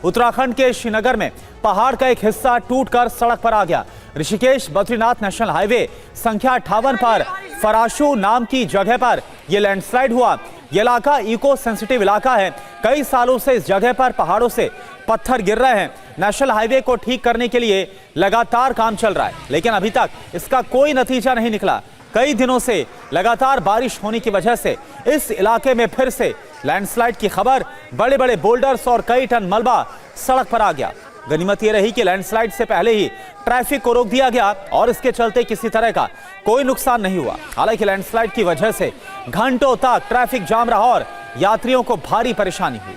उत्तराखंड के श्रीनगर में पहाड़ का एक हिस्सा टूटकर सड़क पर आ गया। ऋषिकेश बद्रीनाथ नेशनल हाईवे संख्या 58 पर फराशू नाम की जगह पर यह लैंडस्लाइड हुआ। यह इलाका इको सेंसिटिव इलाका है। कई सालों से इस जगह पर पहाड़ों से पत्थर गिर रहे हैं। नेशनल हाईवे को ठीक करने के लिए लगातार काम चल रहा है, लेकिन अभी तक इसका कोई नतीजा नहीं निकला। कई दिनों से लगातार बारिश होने की वजह से इस इलाके में फिर से लैंडस्लाइड की खबर। बड़े बड़े बोल्डर्स और कई टन मलबा सड़क पर आ गया। गनीमत यह रही कि लैंडस्लाइड से पहले ही ट्रैफिक को रोक दिया गया और इसके चलते किसी तरह का कोई नुकसान नहीं हुआ। हालांकि लैंडस्लाइड की वजह से घंटों तक ट्रैफिक जाम रहा और यात्रियों को भारी परेशानी हुई।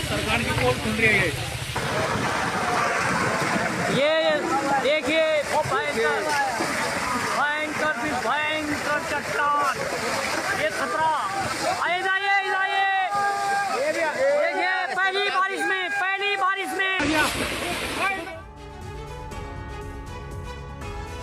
सरकार की पोल खुल रही है। ये देखिए भयंकर चट्टान, ये खतरा। देखिए पहली बारिश में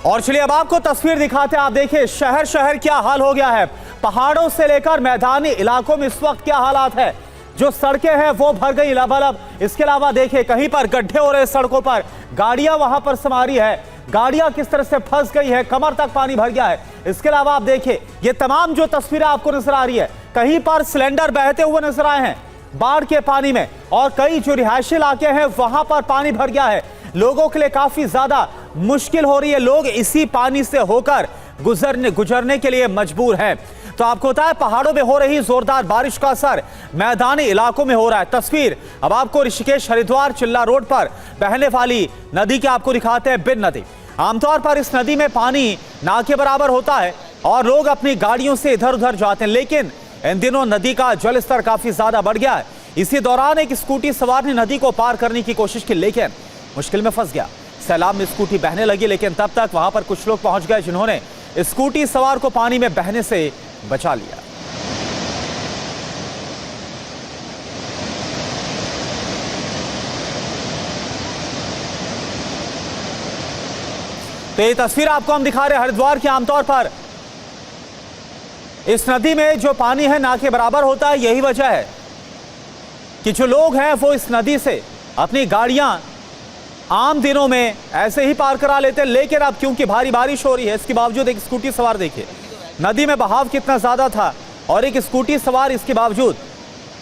और चलिए अब आपको तस्वीर दिखाते हैं। आप देखिए शहर शहर क्या हाल हो गया है। पहाड़ों से लेकर मैदानी इलाकों में इस वक्त क्या हालात है। जो सड़कें हैं वो भर गई लबालब। इसके अलावा देखिए कहीं पर गड्ढे हो रहे सड़कों पर, गाड़ियां वहां पर समारी है, गाड़ियां किस तरह से फंस गई है, कमर तक पानी भर गया है। इसके अलावा आप देखिए ये तमाम जो तस्वीरें आपको नजर आ रही है, कहीं पर सिलेंडर बहते हुए नजर आए हैं बाढ़ के पानी में, और कई जो रिहायशी इलाके हैं वहां पर पानी भर गया है। लोगों के लिए काफी ज्यादा मुश्किल हो रही है। लोग इसी पानी से होकर गुजरने के लिए मजबूर हैं। तो आपको पता है पहाड़ों में हो रही जोरदार बारिश का असर मैदानी इलाकों में हो रहा है। तस्वीर अब आपको ऋषिकेश हरिद्वार चिल्ला रोड पर बहने वाली नदी के आपको दिखाते हैं। बिन नदी, आमतौर पर इस नदी में पानी ना के बराबर होता है और लोग अपनी गाड़ियों से इधर उधर जाते हैं, लेकिन इन दिनों नदी का जलस्तर काफी ज्यादा बढ़ गया है। इसी दौरान एक स्कूटी सवार ने नदी को पार करने की कोशिश की, लेकिन मुश्किल में फंस गया। सैलाब में स्कूटी बहने लगी, लेकिन तब तक वहां पर कुछ लोग पहुंच गए जिन्होंने स्कूटी सवार को पानी में बहने से बचा लिया। तो ये तस्वीर आपको हम दिखा रहे हैं हरिद्वार की। आमतौर पर इस नदी में जो पानी है ना के बराबर होता है। यही वजह है कि जो लोग हैं वो इस नदी से अपनी गाड़ियां आम दिनों में ऐसे ही पार करा लेते हैं, लेकिन अब क्योंकि भारी बारिश हो रही है इसके बावजूद एक स्कूटी सवार देखिए नदी में बहाव कितना ज्यादा था, और एक स्कूटी सवार इसके बावजूद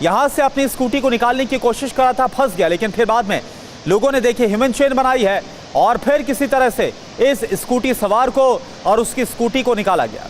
यहां से अपनी स्कूटी को निकालने की कोशिश कर रहा था, फंस गया। लेकिन फिर बाद में लोगों ने देखिए ह्यूमन चेन बनाई है और फिर किसी तरह से इस स्कूटी सवार को और उसकी स्कूटी को निकाला गया।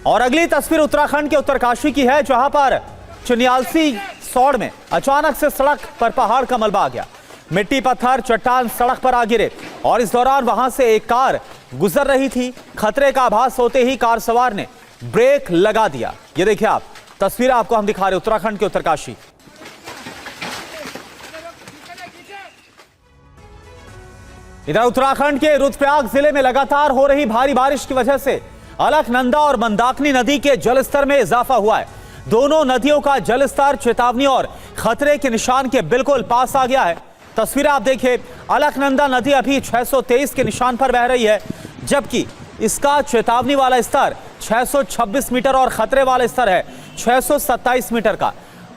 और अगली तस्वीर उत्तराखंड के उत्तरकाशी की है, जहां पर चुनियालसी सौड़ में अचानक से सड़क पर पहाड़ का मलबा आ गया। मिट्टी पत्थर चट्टान सड़क पर आ गिरे और इस दौरान वहां से एक कार गुजर रही थी। खतरे का आभास होते ही कार सवार ने ब्रेक लगा दिया। ये देखिए आप तस्वीर आपको हम दिखा रहे उत्तराखंड के उत्तरकाशी। इधर उत्तराखंड के रुद्रप्रयाग जिले में लगातार हो रही भारी बारिश की वजह से अलकनंदा और मंदाकिनी नदी के जलस्तर में इजाफा हुआ है। दोनों नदियों का जलस्तर चेतावनी और खतरे के निशान के बिल्कुल पास आ गया है। तस्वीर आप देखिए, अलकनंदा नदी अभी 623 के निशान पर बह रही है, जबकि इसका चेतावनी वाला स्तर 626 मीटर और खतरे वाला स्तर है 627 मीटर का।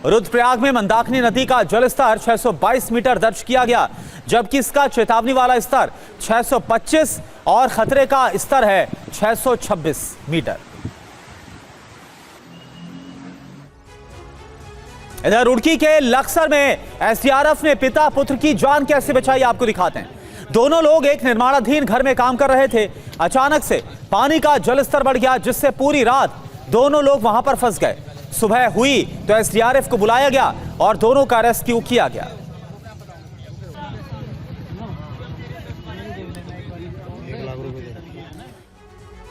रुद्रप्रयाग में मंदाकिनी नदी का जलस्तर 622 मीटर दर्ज किया गया, जबकि इसका चेतावनी वाला स्तर 625 और खतरे का स्तर है 626 मीटर। इधर रुड़की के लक्सर में एसडीआरएफ ने पिता पुत्र की जान कैसे बचाई आपको दिखाते हैं। दोनों लोग एक निर्माणाधीन घर में काम कर रहे थे। अचानक से पानी का जलस्तर बढ़ गया, जिससे पूरी रात दोनों लोग वहां पर फंस गए। सुबह हुई तो एसडीआरएफ को बुलाया गया और दोनों का रेस्क्यू किया गया।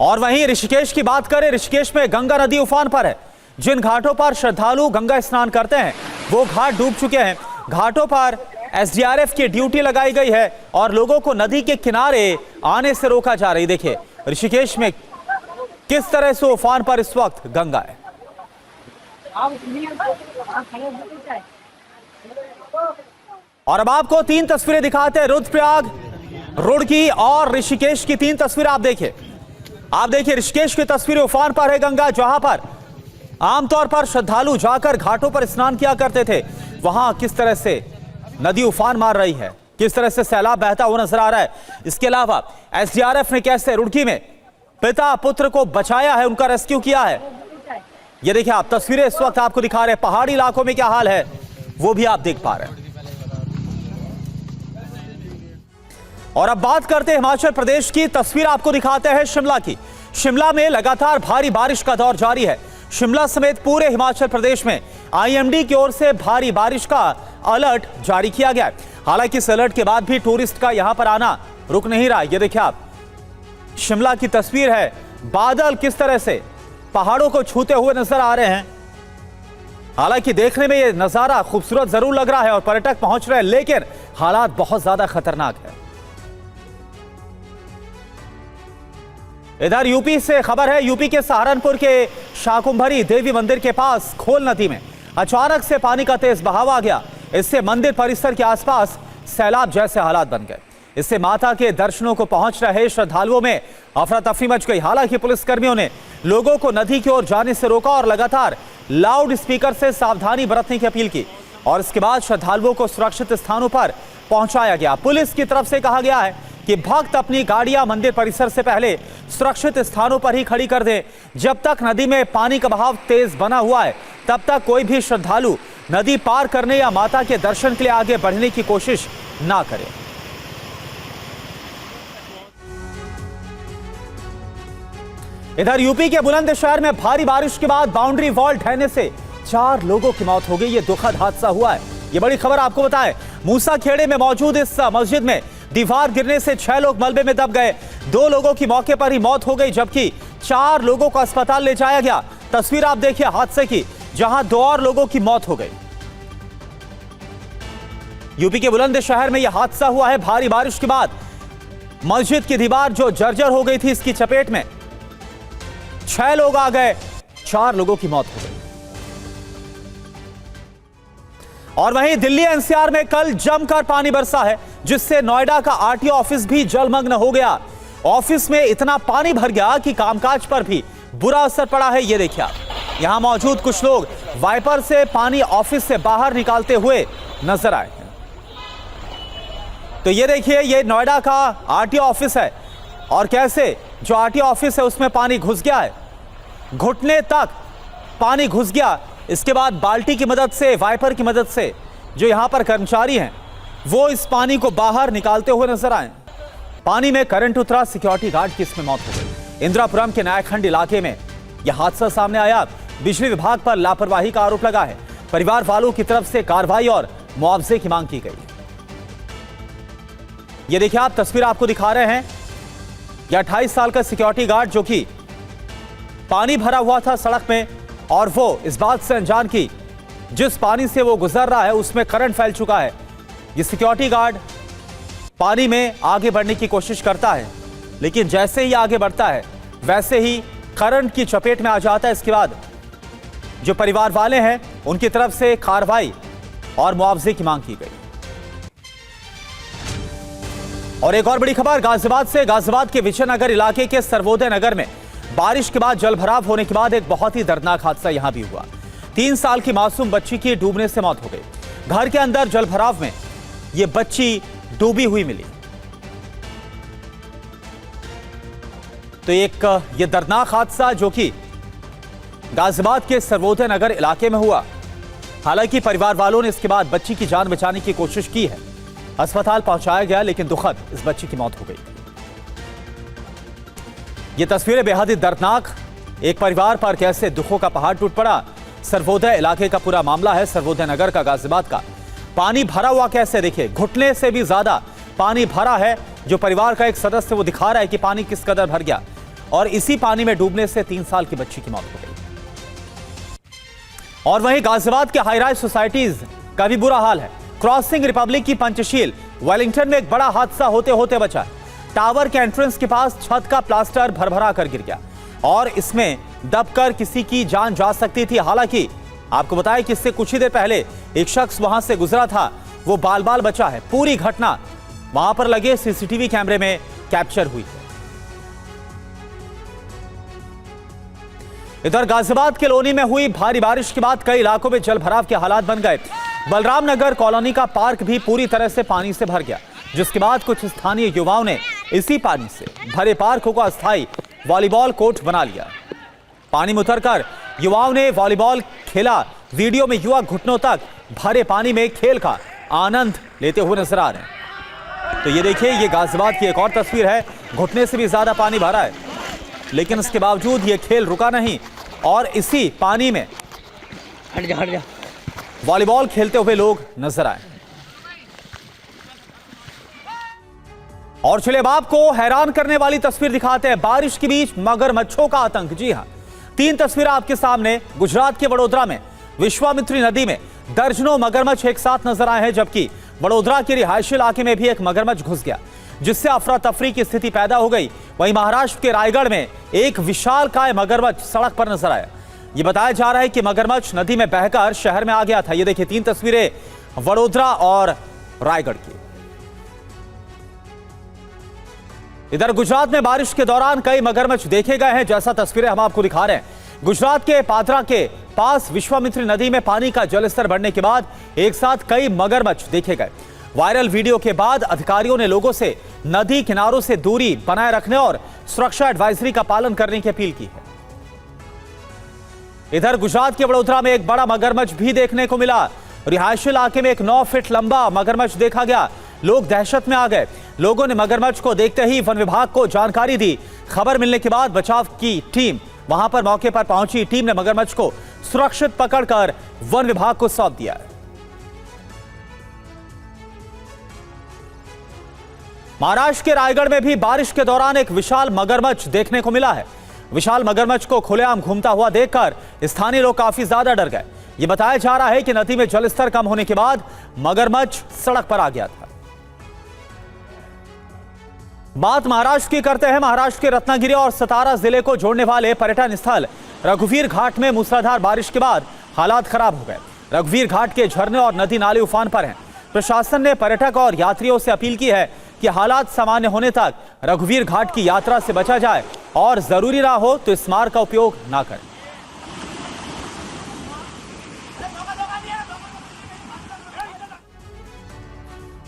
और वहीं ऋषिकेश की बात करें, ऋषिकेश में गंगा नदी उफान पर है। जिन घाटों पर श्रद्धालु गंगा स्नान करते हैं वो घाट डूब चुके हैं। घाटों पर एसडीआरएफ की ड्यूटी लगाई गई है और लोगों को नदी के किनारे आने से रोका जा रही। देखिए ऋषिकेश में किस तरह से उफान पर इस वक्त गंगा है। और अब आपको 3 तस्वीरें दिखाते हैं, रुद्रप्रयाग, रुड़की और ऋषिकेश की 3 तस्वीरें आप देखिए। आप देखिए ऋषिकेश की तस्वीरें, उफान पर है गंगा, जहां पर आमतौर पर श्रद्धालु जाकर घाटों पर स्नान किया करते थे, वहां किस तरह से नदी उफान मार रही है, किस तरह से सैलाब बहता हुआ नजर आ रहा है। इसके अलावा एसडीआरएफ ने कैसे रुड़की में पिता पुत्र को बचाया है, उनका रेस्क्यू किया है। ये देखिए आप तस्वीरें इस वक्त आपको दिखा रहे हैं। पहाड़ी इलाकों में क्या हाल है वो भी आप देख पा रहे हैं। और अब बात करते हैं हिमाचल प्रदेश की। तस्वीर आपको दिखाते हैं शिमला की। शिमला में लगातार भारी बारिश का दौर जारी है। शिमला समेत पूरे हिमाचल प्रदेश में आईएमडी की ओर से भारी बारिश का अलर्ट जारी किया गया है। हालांकि इस अलर्ट के बाद भी टूरिस्ट का यहां पर आना रुक नहीं रहा। ये देखिए आप शिमला की तस्वीर है। बादल किस तरह से पहाड़ों को छूते हुए नजर आ रहे हैं। हालांकि देखने में यह नजारा खूबसूरत जरूर लग रहा है और पर्यटक पहुंच रहे हैं, लेकिन हालात बहुत ज्यादा खतरनाक है। इधर यूपी से खबर है। यूपी के सहारनपुर के शाकुंभरी देवी मंदिर के पास खोल नदी में अचानक से पानी का तेज बहाव आ गया। इससे मंदिर परिसर के आसपास सैलाब जैसे हालात बन गए। इससे माता के दर्शनों को पहुंच रहे श्रद्धालुओं में अफरा तफरी मच गई। हालांकि पुलिसकर्मियों ने लोगों को नदी की ओर जाने से रोका और लगातार लाउड स्पीकर से सावधानी बरतने की अपील की और इसके बाद श्रद्धालुओं को सुरक्षित स्थानों पर पहुंचाया गया। पुलिस की तरफ से कहा गया है कि भक्त अपनी गाड़ियां मंदिर परिसर से पहले सुरक्षित स्थानों पर ही खड़ी कर दें। जब तक नदी में पानी का बहाव तेज बना हुआ है तब तक कोई भी श्रद्धालु नदी पार करने या माता के दर्शन के लिए आगे बढ़ने की कोशिश ना करे। इधर यूपी के बुलंदशहर में भारी बारिश के बाद बाउंड्री वॉल ढहने से 4 लोगों की मौत हो गई। ये दुखद हादसा हुआ है। ये बड़ी खबर आपको बताएं। मूसा खेड़े में मौजूद इस मस्जिद में दीवार गिरने से 6 लोग मलबे में दब गए। 2 लोगों की मौके पर ही मौत हो गई, जबकि 4 लोगों को अस्पताल ले जाया गया। तस्वीर आप देखिए हादसे की, जहां 2 और लोगों की मौत हो गई। यूपी के बुलंदशहर में यह हादसा हुआ है। भारी बारिश के बाद मस्जिद की दीवार जो जर्जर हो गई थी, इसकी चपेट में 6 लोग आ गए, 4 लोगों की मौत हो गई। और वहीं दिल्ली एनसीआर में कल जमकर पानी बरसा है, जिससे नोएडा का आरटीओ ऑफिस भी जलमग्न हो गया। ऑफिस में इतना पानी भर गया कि कामकाज पर भी बुरा असर पड़ा है। ये देखिए आप, यहां मौजूद कुछ लोग वाइपर से पानी ऑफिस से बाहर निकालते हुए नजर आए। तो ये देखिए, ये नोएडा का आरटीओ ऑफिस है और कैसे जो आरटीओ ऑफिस है उसमें पानी घुस गया है, घुटने तक पानी घुस गया। इसके बाद बाल्टी की मदद से, वाइपर की मदद से जो यहां पर कर्मचारी हैं वो इस पानी को बाहर निकालते हुए नजर आए। पानी में करंट उतरा, सिक्योरिटी गार्ड की इसमें मौत हो गई। इंदिरापुरम के नायकखंड इलाके में यह हादसा सामने आया। बिजली विभाग पर लापरवाही का आरोप लगा है। परिवार वालों की तरफ से कार्रवाई और मुआवजे की मांग की गई। ये देखिए आप, तस्वीर आपको दिखा रहे हैं। यह 28 साल का सिक्योरिटी गार्ड जो कि पानी भरा हुआ था सड़क में और वो इस बात से अनजान की जिस पानी से वो गुजर रहा है उसमें करंट फैल चुका है। ये सिक्योरिटी गार्ड पानी में आगे बढ़ने की कोशिश करता है, लेकिन जैसे ही आगे बढ़ता है वैसे ही करंट की चपेट में आ जाता है। इसके बाद जो परिवार वाले हैं उनकी तरफ से कार्रवाई और मुआवजे की मांग की गई। और एक और बड़ी खबर गाजियाबाद से। गाजियाबाद के विजयनगर इलाके के सर्वोदय नगर में बारिश के बाद जलभराव होने के बाद एक बहुत ही दर्दनाक हादसा यहां भी हुआ। 3 साल की मासूम बच्ची की डूबने से मौत हो गई। घर के अंदर जलभराव में यह बच्ची डूबी हुई मिली। तो एक ये दर्दनाक हादसा जो कि गाजियाबाद के सर्वोदय नगर इलाके में हुआ। हालांकि परिवार वालों ने इसके बाद बच्ची की जान बचाने की कोशिश की है। अस्पताल पहुंचाया गया, लेकिन दुखद इस बच्ची की मौत हो गई। ये तस्वीरें बेहद ही दर्दनाक। एक परिवार पर कैसे दुखों का पहाड़ टूट पड़ा। सर्वोदय इलाके का पूरा मामला है, सर्वोदय नगर का, गाजियाबाद का। पानी भरा हुआ कैसे, देखिए घुटने से भी ज्यादा पानी भरा है। जो परिवार का एक सदस्य वो दिखा रहा है कि पानी किस कदर भर गया और इसी पानी में डूबने से 3 साल की बच्ची की मौत हो गई। और वहीं गाजियाबाद के हाईराइज सोसाइटीज का भी बुरा हाल है। क्रॉसिंग रिपब्लिक की पंचशील वेलिंगटन में एक बड़ा हादसा होते होते बचा। टावर के एंट्रेंस के पास छत का प्लास्टर भरभरा कर गिर गया और इसमें दबकर किसी की जान जा सकती थी। हालांकि आपको बताया कि इससे कुछ ही देर पहले एक शख्स वहां से गुजरा था, वो बाल बाल बचा है। पूरी घटना वहां पर लगे सीसीटीवी कैमरे में कैप्चर हुई है। इधर गाजियाबाद के लोनी में हुई भारी बारिश के बाद कई इलाकों में जल भराव के हालात बन गए। बलराम नगर कॉलोनी का पार्क भी पूरी तरह से पानी से भर गया, जिसके बाद कुछ स्थानीय युवाओं ने इसी पानी से भरे पार्क को अस्थायी वॉलीबॉल कोर्ट बना लिया। पानी में उतरकर युवाओं ने वॉलीबॉल खेला। वीडियो में युवा घुटनों तक भरे पानी में खेल का आनंद लेते हुए नजर आ रहे हैं। तो ये देखिए, ये गाजियाबाद की एक और तस्वीर है। घुटने से भी ज्यादा पानी भरा है, लेकिन इसके बावजूद ये खेल रुका नहीं और इसी पानी में हट जा वॉलीबॉल खेलते हुए लोग नजर आए। और चलिए अब आपको हैरान करने वाली तस्वीर दिखाते हैं। बारिश के बीच मगरमच्छों का आतंक। जी हां, 3 तस्वीरें आपके सामने। गुजरात के वडोदरा में विश्वामित्री नदी में दर्जनों मगरमच्छ एक साथ नजर आए हैं, जबकि वडोदरा के रिहायशी इलाके में भी एक मगरमच्छ घुस गया, जिससे अफरा तफरी की स्थिति पैदा हो गई। वहीं महाराष्ट्र के रायगढ़ में एक विशालकाय मगरमच्छ सड़क पर नजर आया। यह बताया जा रहा है कि मगरमच्छ नदी में बहकर शहर में आ गया था। ये देखिए 3 तस्वीरें वडोदरा और रायगढ़ की। इधर गुजरात में बारिश के दौरान कई मगरमच्छ देखे गए हैं, जैसा तस्वीरें हम आपको दिखा रहे हैं। गुजरात के पादरा के पास विश्वामित्री नदी में पानी का जलस्तर बढ़ने के बाद एक साथ कई मगरमच्छ देखे गए। वायरल वीडियो के बाद अधिकारियों ने लोगों से नदी किनारों से दूरी बनाए रखने और सुरक्षा एडवाइजरी का पालन करने की अपील की है। इधर गुजरात के वडोदरा में एक बड़ा मगरमच्छ भी देखने को मिला। रिहायशी इलाके में एक 9 फीट लंबा मगरमच्छ देखा गया। लोग दहशत में आ गए। लोगों ने मगरमच्छ को देखते ही वन विभाग को जानकारी दी। खबर मिलने के बाद बचाव की टीम वहां पर मौके पर पहुंची। टीम ने मगरमच्छ को सुरक्षित पकड़कर वन विभाग को सौंप दिया है। महाराष्ट्र के रायगढ़ में भी बारिश के दौरान एक विशाल मगरमच्छ देखने को मिला है। विशाल मगरमच्छ को खुलेआम घूमता हुआ देखकर स्थानीय लोग काफी ज्यादा डर गए। यह बताया जा रहा है कि नदी में जलस्तर कम होने के बाद मगरमच्छ सड़क पर आ गया था। बात महाराष्ट्र की करते हैं। महाराष्ट्र के रत्नागिरी और सतारा जिले को जोड़ने वाले पर्यटन स्थल रघुवीर घाट में मूसलाधार बारिश के बाद हालात खराब हो गए। रघुवीर घाट के झरने और नदी नाले उफान पर हैं। प्रशासन ने पर्यटक और यात्रियों से अपील की है कि हालात सामान्य होने तक रघुवीर घाट की यात्रा से बचा जाए और जरूरी ना हो तो इस मार्ग का उपयोग ना करें।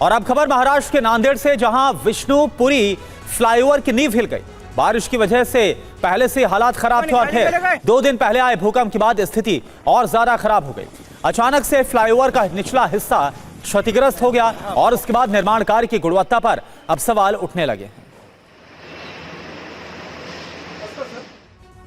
और अब खबर महाराष्ट्र के नांदेड़ से, जहां विष्णुपुरी फ्लाईओवर की नींव हिल गई। बारिश की वजह से पहले से हालात खराब थे और फिर 2 दिन पहले आए भूकंप के बाद स्थिति और ज्यादा खराब हो गई। अचानक से फ्लाईओवर का निचला हिस्सा क्षतिग्रस्त हो गया और उसके बाद निर्माण कार्य की गुणवत्ता पर अब सवाल उठने लगे हैं।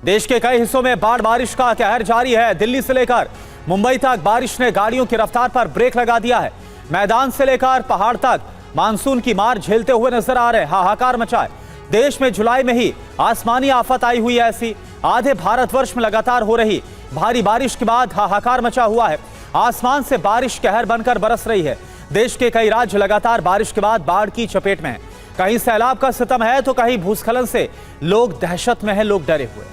देश के कई हिस्सों में बाढ़ बारिश का कहर जारी है। दिल्ली से लेकर मुंबई तक बारिश ने गाड़ियों की रफ्तार पर ब्रेक लगा दिया है। मैदान से लेकर पहाड़ तक मानसून की मार झेलते हुए नजर आ रहे, हाहाकार मचाए। देश में जुलाई में ही आसमानी आफत आई हुई है। ऐसी आधे भारतवर्ष में लगातार हो रही भारी बारिश के बाद हाहाकार मचा हुआ है। आसमान से बारिश कहर बनकर बरस रही है। देश के कई राज्य लगातार बारिश के बाद बाढ़ की चपेट में हैं। कहीं सैलाब का सितम है तो कहीं भूस्खलन से लोग दहशत में हैं, लोग डरे हुए हैं।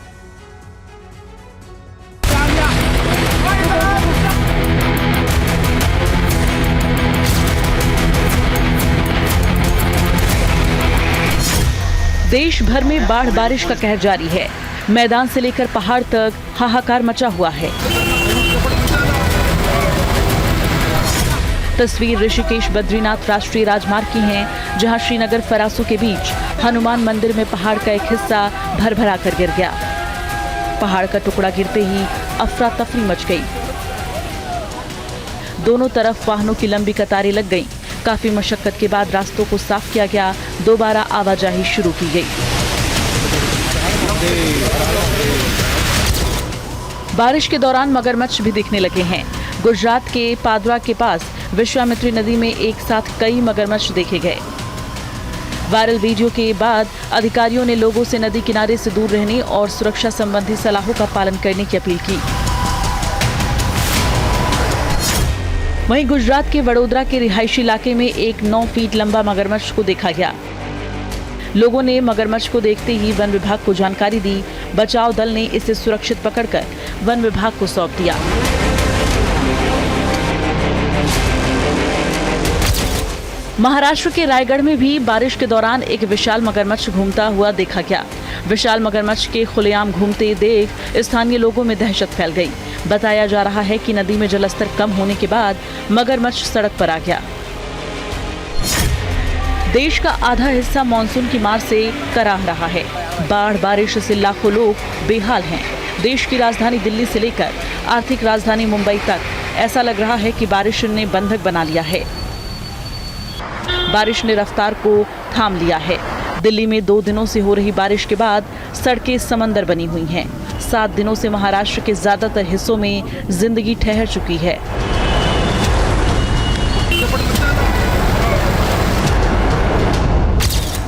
देश भर में बाढ़ बारिश का कहर जारी है। मैदान से लेकर पहाड़ तक हाहाकार मचा हुआ है। तस्वीर ऋषिकेश बद्रीनाथ राष्ट्रीय राजमार्ग की है, जहां श्रीनगर फरासू के बीच हनुमान मंदिर में पहाड़ का एक हिस्सा भरभरा कर गिर गया। पहाड़ का टुकड़ा गिरते ही अफरा तफरी मच गई। दोनों तरफ वाहनों की लंबी कतारें लग गईं। काफी मशक्कत के बाद रास्तों को साफ किया गया। दोबारा आवाजाही शुरू की गई। बारिश के दौरान मगरमच्छ भी दिखने लगे हैं। गुजरात के पादरा के पास विश्वामित्री नदी में एक साथ कई मगरमच्छ देखे गए। वायरल वीडियो के बाद अधिकारियों ने लोगों से नदी किनारे से दूर रहने और सुरक्षा संबंधी सलाहों का पालन करने की अपील की। वहीं गुजरात के वडोदरा के रिहायशी इलाके में एक 9 फीट लंबा मगरमच्छ को देखा गया। लोगों ने मगरमच्छ को देखते ही वन विभाग को जानकारी दी। बचाव दल ने इसे सुरक्षित पकड़कर वन विभाग को सौंप दिया। महाराष्ट्र के रायगढ़ में भी बारिश के दौरान एक विशाल मगरमच्छ घूमता हुआ देखा गया। विशाल मगरमच्छ के खुलेआम घूमते देख स्थानीय लोगों में दहशत फैल गई। बताया जा रहा है कि नदी में जलस्तर कम होने के बाद मगरमच्छ सड़क पर आ गया। देश का आधा हिस्सा मानसून की मार से कराह रहा है। बाढ़ बारिश से लाखों लोग बेहाल हैं। देश की राजधानी दिल्ली से लेकर आर्थिक राजधानी मुंबई तक ऐसा लग रहा है कि बारिश ने बंधक बना लिया है। बारिश ने रफ्तार को थाम लिया है। दिल्ली में 2 दिनों से हो रही बारिश के बाद सड़कें समंदर बनी हुई हैं। 7 दिनों से महाराष्ट्र के ज्यादातर हिस्सों में जिंदगी ठहर चुकी है।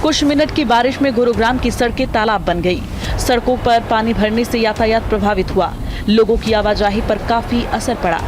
कुछ मिनट की बारिश में गुरुग्राम की सड़कें तालाब बन गई। सड़कों पर पानी भरने से यातायात प्रभावित हुआ। लोगों की आवाजाही पर काफी असर पड़ा।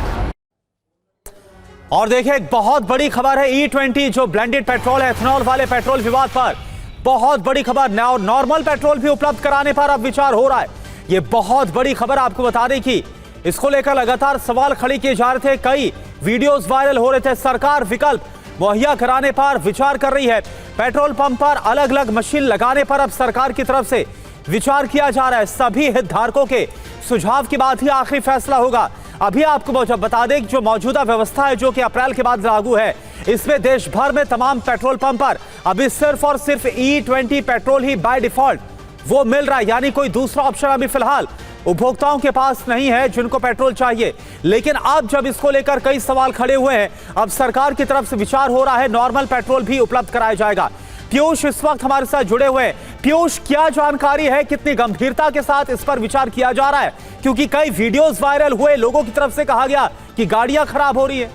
और देखिए, एक बहुत बड़ी खबर है E20 जो ब्लेंडेड पेट्रोल है, एथेनॉल वाले पेट्रोल विवाद पर बहुत बड़ी खबर। नॉर्मल पेट्रोल भी उपलब्ध कराने पर अब विचार हो रहा है। ये बहुत बड़ी खबर आपको बता दें कि इसको लेकर लगातार सवाल खड़े किए जा रहे थे। कई वीडियोस वायरल हो रहे थे। सरकार विकल्प मुहैया कराने पर विचार कर रही है। पेट्रोल पंप पर अलग अलग मशीन लगाने पर अब सरकार की तरफ से विचार किया जा रहा है। सभी हितधारकों के सुझाव के बाद ही आखिरी फैसला होगा। अभी आपको बता दें कि जो मौजूदा व्यवस्था है जो कि अप्रैल के बाद लागू है, इसमें देश भर में तमाम पेट्रोल पंप पर अभी सिर्फ और सिर्फ E20 petrol he by default वो मिल रहा है। यानी कोई दूसरा ऑप्शन अभी फिलहाल उपभोक्ताओं के पास नहीं है जिनको पेट्रोल चाहिए। लेकिन अब जब इसको लेकर कई सवाल खड़े हुए हैं, अब सरकार की तरफ से विचार हो रहा है नॉर्मल पेट्रोल भी उपलब्ध कराया जाएगा। पीयूष इस वक्त हमारे साथ जुड़े हुए हैं। पीयूष, क्या जानकारी है, कितनी गंभीरता के साथ इस पर विचार किया जा रहा है? क्योंकि कई वीडियोस वायरल हुए, लोगों की तरफ से कहा गया कि गाड़ियां खराब हो रही है।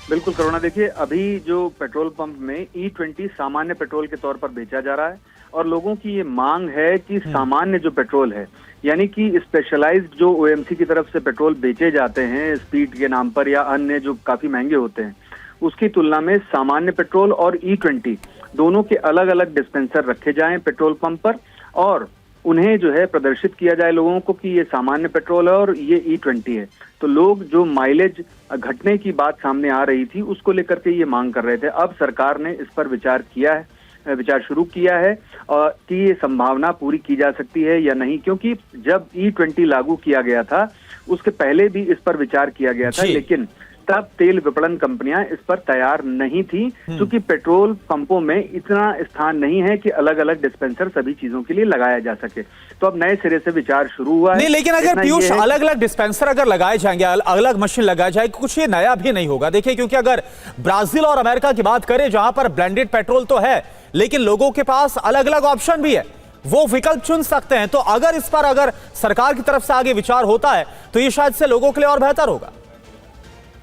बिल्कुल करुणा, देखिए अभी जो पेट्रोल पंप में E20 सामान्य पेट्रोल के तौर पर बेचा जा रहा है और लोगों की ये मांग है कि सामान्य जो पेट्रोल है, यानी कि स्पेशलाइज्ड जो OMC की तरफ से पेट्रोल बेचे जाते हैं स्पीड के नाम पर या अन्य जो काफी महंगे होते हैं, उसकी तुलना में सामान्य पेट्रोल और E20 दोनों के अलग अलग डिस्पेंसर रखे जाएं पेट्रोल पंप पर और उन्हें जो है प्रदर्शित किया जाए लोगों को कि ये सामान्य पेट्रोल है और ये E20 है। तो लोग जो माइलेज घटने की बात सामने आ रही थी उसको लेकर के ये मांग कर रहे थे। अब सरकार ने इस पर विचार शुरू किया है और कि ये संभावना पूरी की जा सकती है या नहीं, क्योंकि जब E20 लागू किया गया था उसके पहले भी इस पर विचार किया गया था, लेकिन तब तेल विपणन कंपनियां इस पर तैयार नहीं थी क्योंकि पेट्रोल पंपों में इतना स्थान नहीं है कि अलग अलग डिस्पेंसर सभी चीजों के लिए लगाया जा सके। तो अब नए सिरे से विचार शुरू हुआ है। नहीं, लेकिन अगर पीयूष अलग अलग डिस्पेंसर अगर लगाए जाएंगे, अलग मशीन लगाई जाएगी, कुछ ये नया भी नहीं होगा। देखिए, क्योंकि अगर ब्राजील और अमेरिका की बात करें जहां पर ब्लेंडेड पेट्रोल तो है लेकिन लोगों के पास अलग अलग ऑप्शन भी है, वो विकल्प चुन सकते हैं। तो अगर इस पर अगर सरकार की तरफ से आगे विचार होता है तो ये शायद से लोगों के लिए और बेहतर होगा।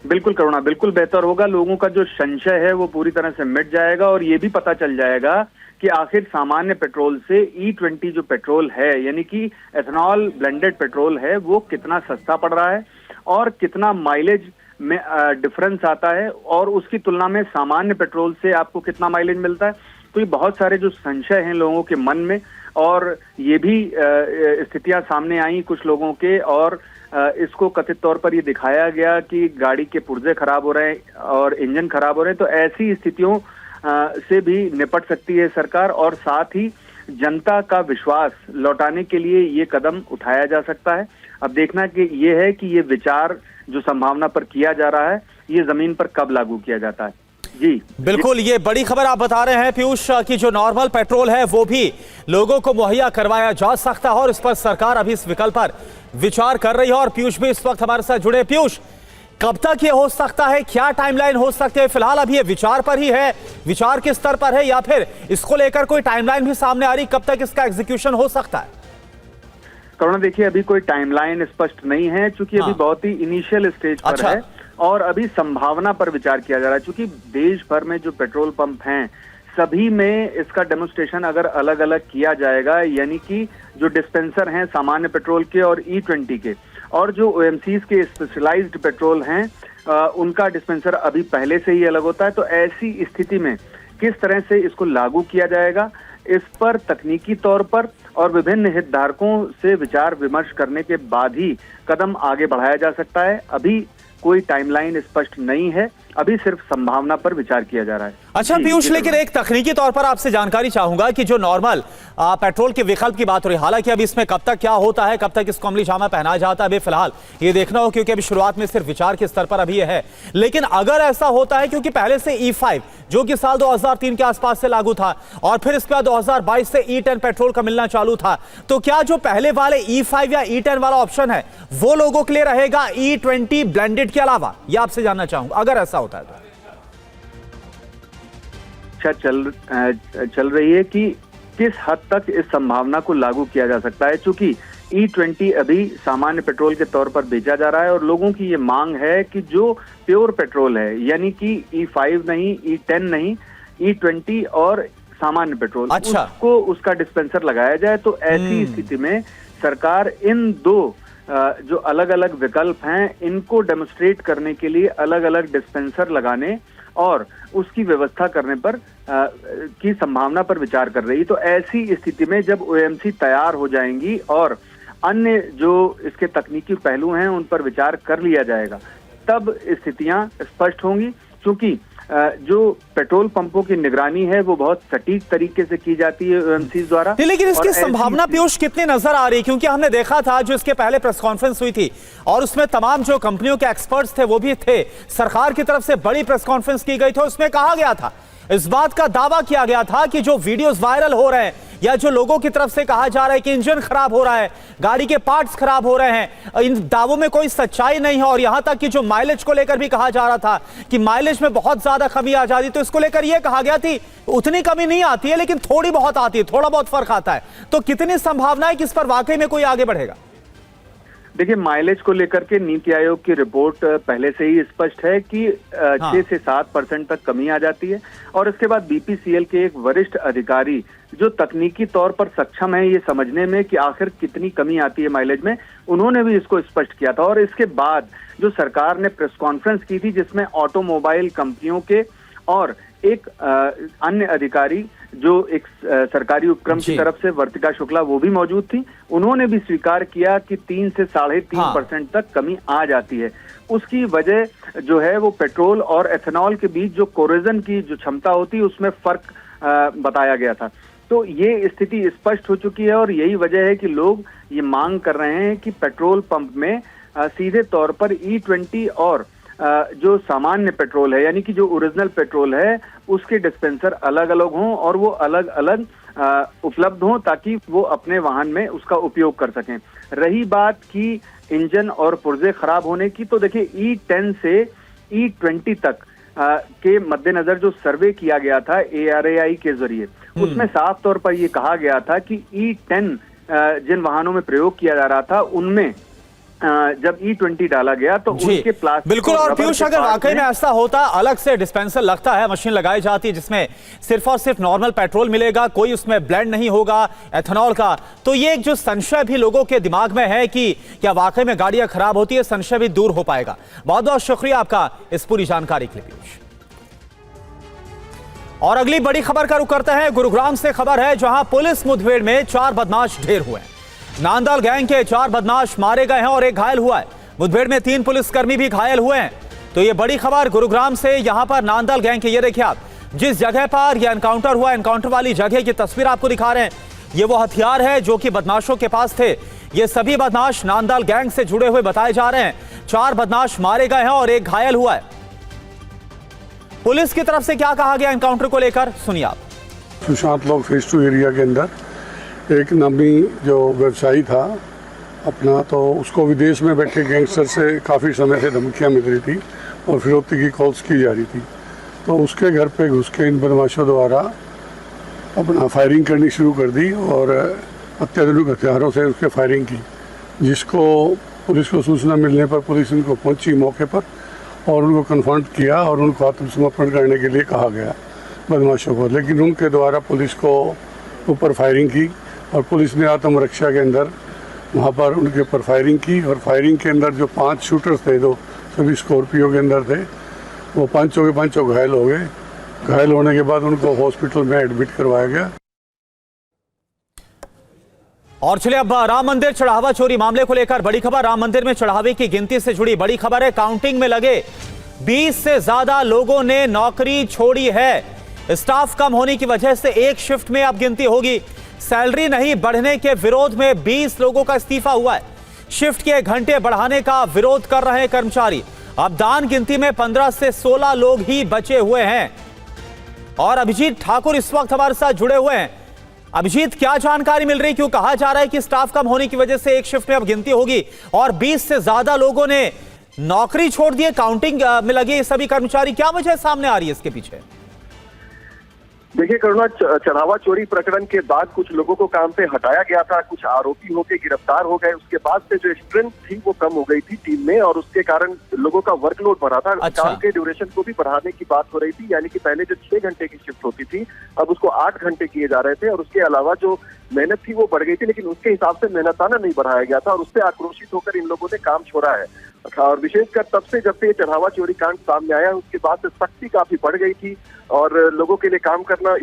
बिल्कुल करुणा, बिल्कुल बेहतर होगा। लोगों का जो संशय है वो पूरी तरह से मिट जाएगा और ये भी पता चल जाएगा कि आखिर सामान्य पेट्रोल से E20 जो पेट्रोल है यानी कि एथेनॉल ब्लेंडेड पेट्रोल है वो कितना सस्ता पड़ रहा है और कितना माइलेज में डिफरेंस आता है और उसकी तुलना में सामान्य पेट्रोल से आपको कितना माइलेज मिलता है। तो ये बहुत सारे जो संशय हैं लोगों के मन में और ये भी स्थितियां सामने आई कुछ लोगों के और इसको कथित तौर पर ये दिखाया गया कि गाड़ी के पुर्जे खराब हो रहे हैं और इंजन खराब हो रहे हैं। तो ऐसी स्थितियों से भी निपट सकती है सरकार और साथ ही जनता का विश्वास लौटाने के लिए ये कदम उठाया जा सकता है। अब देखना कि ये है कि ये विचार जो संभावना पर किया जा रहा है ये जमीन पर कब लागू किया जाता है। जी बिल्कुल, ये बड़ी खबर आप बता रहे हैं पीयूष कि जो नॉर्मल पेट्रोल है वो भी लोगों को मुहैया करवाया जा सकता है और इस पर सरकार अभी इस विकल्प पर विचार कर रही है। और पीयूष भी इस वक्त हमारे साथ जुड़े। पीयूष, कब तक ये हो सकता है, क्या टाइमलाइन हो सकती है? फिलहाल अभी ये विचार पर ही है, विचार के स्तर पर है या फिर इसको लेकर कोई टाइमलाइन भी सामने आ रही, कब तक इसका एग्जीक्यूशन हो सकता है? करुणा, देखिए अभी कोई टाइमलाइन स्पष्ट नहीं है क्योंकि अभी बहुत ही इनिशियल स्टेज पर है और अभी संभावना पर विचार किया जा रहा है। क्योंकि देश भर में जो पेट्रोल पंप हैं सभी में इसका डेमोन्स्ट्रेशन अगर अलग अलग किया जाएगा यानी कि जो डिस्पेंसर हैं सामान्य पेट्रोल के और E20 के और जो OMCs के स्पेशलाइज्ड पेट्रोल हैं उनका डिस्पेंसर अभी पहले से ही अलग होता है। तो ऐसी स्थिति में किस तरह से इसको लागू किया जाएगा, इस पर तकनीकी तौर पर और विभिन्न हितधारकों से विचार विमर्श करने के बाद ही कदम आगे बढ़ाया जा सकता है। अभी कोई टाइमलाइन स्पष्ट नहीं है अभी सिर्फ संभावना पर विचार किया जा रहा है। अच्छा पीयूष, लेकिन एक तकनीकी तौर पर आपसे जानकारी चाहूंगा कि जो नॉर्मल पेट्रोल के विकल्प की बात हो रही है, हालांकि अभी इसमें कब तक क्या होता है, कब तक इसको अमली जामा पहनाया जाता है, अभी फिलहाल ये देखना हो, क्योंकि अभी शुरुआत में सिर्फ विचार के स्तर पर अभी ये है। लेकिन अगर ऐसा होता है, क्योंकि पहले से E5 जो कि साल 2003 के आसपास से लागू था और फिर इसके बाद 2022 से E10 पेट्रोल का मिलना चालू था, तो क्या जो पहले वाले E5 या E10 वाला ऑप्शन है वो लोगों के लिए रहेगा E20 ब्लेंडेड के अलावा? ये आपसे जानना चाहूंगा अगर ऐसा होता है तो। चल रही है कि किस हद तक इस संभावना को लागू किया जा सकता है, क्योंकि E20 अभी सामान्य पेट्रोल के तौर पर बेचा जा रहा है और लोगों की ये मांग है कि जो प्योर पेट्रोल है, यानी कि E5 नहीं, E10 नहीं, E20 और सामान्य पेट्रोल, अच्छा, उसको उसका डिस्पेंसर लगाया जाए। तो ऐसी स्थिति में सरकार इन दो जो अलग अलग विकल्प हैं इनको डेमोन्स्ट्रेट करने के लिए अलग अलग डिस्पेंसर लगाने और उसकी व्यवस्था करने पर की संभावना पर विचार कर रही। तो ऐसी स्थिति में जब OMC तैयार हो जाएंगी और अन्य जो इसके तकनीकी पहलू हैं उन पर विचार कर लिया जाएगा, तब स्थितियां स्पष्ट होंगी। क्योंकि जो पेट्रोल पंपों की निगरानी है वो बहुत सटीक तरीके से की जाती है OMC द्वारा। लेकिन इसकी संभावना पीयूष कितनी नजर आ रही? क्योंकि हमने देखा था जो इसके पहले प्रेस कॉन्फ्रेंस हुई थी और उसमें तमाम जो कंपनियों के एक्सपर्ट्स थे वो भी थे, सरकार की तरफ से बड़ी प्रेस कॉन्फ्रेंस की गई थी, उसमें कहा गया था, इस बात का दावा किया गया था कि जो वीडियोस वायरल हो रहे हैं या जो लोगों की तरफ से कहा जा रहा है कि इंजन खराब हो रहा है, गाड़ी के पार्ट्स खराब हो रहे हैं, इन दावों में कोई सच्चाई नहीं है। और यहां तक कि जो माइलेज को लेकर भी कहा जा रहा था कि माइलेज में बहुत ज्यादा कमी आ जाती, तो इसको लेकर यह कहा गया थी उतनी कमी नहीं आती है लेकिन थोड़ी बहुत आती है, थोड़ा बहुत फर्क आता है। तो कितनी संभावना है कि इस पर वाकई में कोई आगे बढ़ेगा? देखिए, माइलेज को लेकर के नीति आयोग की रिपोर्ट पहले से ही स्पष्ट है कि 6 से 7% तक कमी आ जाती है। और इसके बाद BPCL के एक वरिष्ठ अधिकारी जो तकनीकी तौर पर सक्षम है ये समझने में कि आखिर कितनी कमी आती है माइलेज में, उन्होंने भी इसको स्पष्ट किया था। और इसके बाद जो सरकार ने प्रेस कॉन्फ्रेंस की थी जिसमें ऑटोमोबाइल कंपनियों के और एक अन्य अधिकारी जो एक सरकारी उपक्रम की तरफ से वर्तिका शुक्ला वो भी मौजूद थी, उन्होंने भी स्वीकार किया कि 3 से 3.5% तक कमी आ जाती है। उसकी वजह जो है वो पेट्रोल और एथेनॉल के बीच जो कोरोजन की जो क्षमता होती है उसमें फर्क बताया गया था। तो ये स्थिति स्पष्ट हो चुकी है और यही वजह है कि लोग ये मांग कर रहे हैं कि पेट्रोल पंप में सीधे तौर पर E20 और जो सामान्य पेट्रोल है यानी कि जो ओरिजिनल पेट्रोल है उसके डिस्पेंसर अलग अलग हों और वो अलग अलग उपलब्ध हों ताकि वो अपने वाहन में उसका उपयोग कर सकें। रही बात की इंजन और पुर्जे खराब होने की, तो देखिए E10 से E20 तक के मद्देनजर जो सर्वे किया गया था ARAI के जरिए, उसमें साफ तौर पर ये कहा गया था कि E10 जिन वाहनों में प्रयोग किया जा रहा था उनमें जब E20 डाला गया तो उनके प्लास्टिक बिल्कुल। और पीयूष, अगर वाकई में ऐसा होता, अलग से डिस्पेंसर लगता है, मशीन लगाई जाती है जिसमें सिर्फ और सिर्फ नॉर्मल पेट्रोल मिलेगा, कोई उसमें ब्लेंड नहीं होगा एथेनॉल का, तो ये एक जो संशय भी लोगों के दिमाग में है कि क्या वाकई में गाड़ियां खराब होती है, संशय भी दूर हो पाएगा। बहुत बहुत शुक्रिया आपका इस पूरी जानकारी के लिए पीयूष। और अगली बड़ी खबर का रुख करते हैं। गुरुग्राम से खबर है जहां पुलिस मुठभेड़ में 4 बदमाश ढेर हुए हैं। नांदल गैंग के 4 बदमाश मारे गए हैं और एक घायल हुआ है। मुठभेड़ में 3 पुलिसकर्मी भी घायल हुए हैं। तो ये बड़ी खबर गुरुग्राम से, यहां पर नांदल गैंग के, ये देखिए आप जिस जगह पर यह एनकाउंटर हुआ, एनकाउंटर वाली जगह की तस्वीर आपको दिखा रहे हैं। ये वो हथियार है जो कि बदमाशों के पास थे। ये सभी बदमाश नांदल गैंग से जुड़े हुए बताए जा रहे हैं। 4 बदमाश मारे गए हैं और एक घायल हुआ है। पुलिस की तरफ से क्या कहा गया एनकाउंटर को लेकर, सुनिए आप। सुशांत लोग फेज 2 एरिया के अंदर एक नामी जो व्यवसायी था अपना, तो उसको विदेश में बैठे गैंगस्टर से काफ़ी समय से धमकियां मिल रही थी और फिरौती की कॉल्स की जा रही थी। तो उसके घर पे घुस के इन बदमाशों द्वारा अपना फायरिंग करनी शुरू कर दी और अत्याधुनिक हथियारों से उसके फायरिंग की, जिसको पुलिस को सूचना मिलने पर पुलिस उनको पहुंची मौके पर और उनको कन्फ्रंट किया और उनको आत्मसमर्पण करने के लिए कहा गया बदमाशों को। लेकिन उनके द्वारा पुलिस को ऊपर फायरिंग की और पुलिस ने आत्मरक्षा के अंदर वहाँ पर उनके ऊपर फायरिंग की और फायरिंग के अंदर जो 5 शूटर्स थे, जो सभी स्कॉर्पियो के अंदर थे, वो 5 के 5 घायल हो गए। घायल होने के बाद उनको हॉस्पिटल में एडमिट करवाया गया। और चलिए अब राम मंदिर चढ़ावा चोरी मामले को लेकर बड़ी खबर। राम मंदिर में चढ़ावे की गिनती से जुड़ी बड़ी खबर है। काउंटिंग में लगे 20 से ज्यादा लोगों ने नौकरी छोड़ी है। स्टाफ कम होने की वजह से एक शिफ्ट में अब गिनती होगी। सैलरी नहीं बढ़ने के विरोध में 20 लोगों का इस्तीफा हुआ है। शिफ्ट के घंटे बढ़ाने का विरोध कर रहे हैं कर्मचारी। अब दान गिनती में 15 से 16 लोग ही बचे हुए हैं। और अभिजीत ठाकुर इस वक्त हमारे साथ जुड़े हुए हैं। अभिजीत, क्या जानकारी मिल रही, क्यों कहा जा रहा है कि स्टाफ कम होने की वजह से एक शिफ्ट में अब गिनती होगी और 20 से ज्यादा लोगों ने नौकरी छोड़ दी है, काउंटिंग में लगे सभी कर्मचारी, क्या वजह सामने आ रही है इसके पीछे? देखिए करुणा, चढ़ावा चोरी प्रकरण के बाद कुछ लोगों को काम से हटाया गया था, कुछ आरोपी होकर गिरफ्तार हो गए। उसके बाद से जो स्ट्रेंथ थी वो कम हो गई थी टीम में और उसके कारण लोगों का वर्कलोड बढ़ा था। अच्छा। काम के ड्यूरेशन को भी बढ़ाने की बात हो रही थी, यानी कि पहले जो 6 घंटे की शिफ्ट होती थी अब उसको 8 घंटे किए जा रहे थे और उसके अलावा जो मेहनत थी वो बढ़ गई थी, लेकिन उसके हिसाब से मेहनताना नहीं बढ़ाया गया था और उससे आक्रोशित होकर इन लोगों ने काम छोड़ा है। और विशेषकर तब से जब से ये चढ़ावा चोरी कांड सामने आया उसके बाद से सख्ती काफी बढ़ गई थी और लोगों के लिए काम करना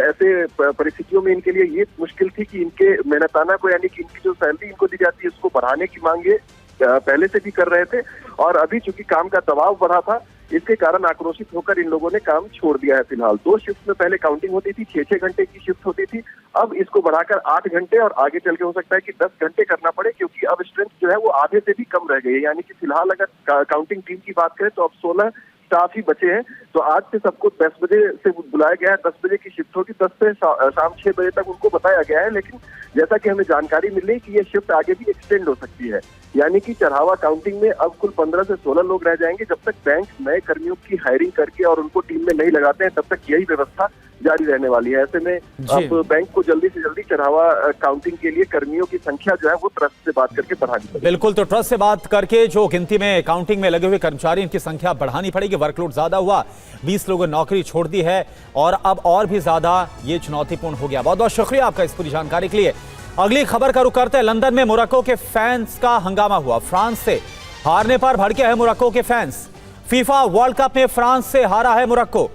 ऐसे परिस्थितियों में इनके लिए ये मुश्किल थी कि इनके मेहनताना को, यानी कि इनकी जो सैलरी इनको दी जाती है उसको बढ़ाने की मांगे पहले से भी कर रहे थे और अभी चूंकि काम का दबाव बढ़ा था इसके कारण आक्रोशित होकर इन लोगों ने काम छोड़ दिया है। फिलहाल 2 शिफ्ट में पहले काउंटिंग होती थी, 6-6 घंटे की शिफ्ट होती थी, अब इसको बढ़ाकर 8 घंटे और आगे चल के हो सकता है कि 10 घंटे करना पड़े क्योंकि अब स्ट्रेंथ जो है वो आधे से भी कम रह गई है। यानी कि फिलहाल अगर काउंटिंग टीम की बात करें तो अब 16 स्टाफ ही बचे हैं। तो आज से सबको 10 बजे से बुलाया गया है, 10 बजे की शिफ्ट होगी, 10 से शाम 6 बजे तक उनको बताया गया है। लेकिन जैसा कि हमें जानकारी मिल रही है कि ये शिफ्ट आगे भी एक्सटेंड हो सकती है, यानी कि चढ़ावा काउंटिंग में अब कुल 15 से 16 लोग रह जाएंगे। जब तक बैंक नए कर्मियों की हायरिंग करके और उनको टीम में नहीं लगाते हैं तब तक यही व्यवस्था जारी रहने वाली है। ऐसे में अब बैंक को जल्दी से जल्दी चढ़ावा काउंटिंग के लिए कर्मियों की संख्या जो है वो ट्रस्ट से बात करके बढ़ानी पड़ेगी। बिल्कुल, तो ट्रस्ट से बात करके जो गिनती में काउंटिंग में लगे हुए कर्मचारी इनकी संख्या बढ़ानी पड़ेगी। वर्कलोड ज्यादा हुआ, 20 लोगों ने नौकरी छोड़ दी है और अब और भी ज्यादा ये चुनौतीपूर्ण हो गया। बहुत बहुत शुक्रिया आपका इस पूरी जानकारी के लिए। अगली खबर का रुख करते हैं। लंदन में मोरक्को के फैंस का हंगामा हुआ। फ्रांस से हारने पर भड़के हैं मोरक्को के फैंस। फीफा वर्ल्ड कप में फ्रांस से हारा है मोरक्को।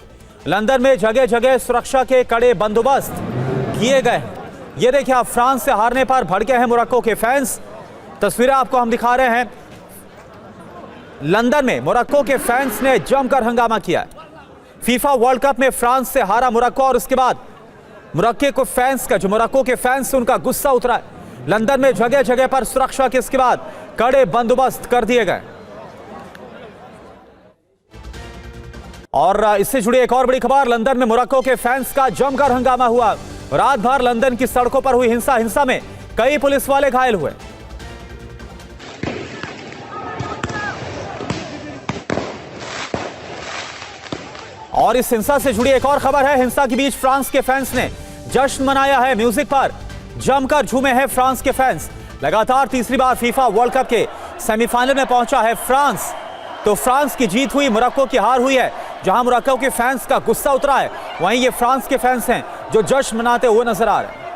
लंदन में जगह जगह सुरक्षा के कड़े बंदोबस्त किए गए। ये देखिए आप, फ्रांस से हारने पर भड़के हैं मोरक्को के फैंस। तस्वीरें आपको हम दिखा रहे हैं। लंदन में मोरक्को के फैंस ने जमकर हंगामा किया। फीफा वर्ल्ड कप में फ्रांस से हारा मोरक्को और उसके बाद मोरक्को के फैंस उनका गुस्सा उतरा है। लंदन में जगह जगह पर सुरक्षा के इसके बाद कड़े बंदोबस्त कर दिए गए। और इससे जुड़ी एक और बड़ी खबर, लंदन में मोरक्को के फैंस का जमकर हंगामा हुआ। रात भर लंदन की सड़कों पर हुई हिंसा में कई पुलिस वाले घायल हुए। और इस हिंसा से जुड़ी एक और खबर है। हिंसा के बीच फ्रांस के फैंस ने जश्न मनाया है। म्यूजिक पर जमकर झूमे हैं फ्रांस के फैंस। लगातार तीसरी बार फीफा वर्ल्ड कप के सेमीफाइनल में पहुंचा है फ्रांस। तो फ्रांस की जीत हुई, मोरक्को की हार हुई है। जहां मोरक्को के फैंस का गुस्सा उतरा है, वहीं ये फ्रांस के फैंस हैं जो जश्न मनाते हुए नजर आ रहे हैं।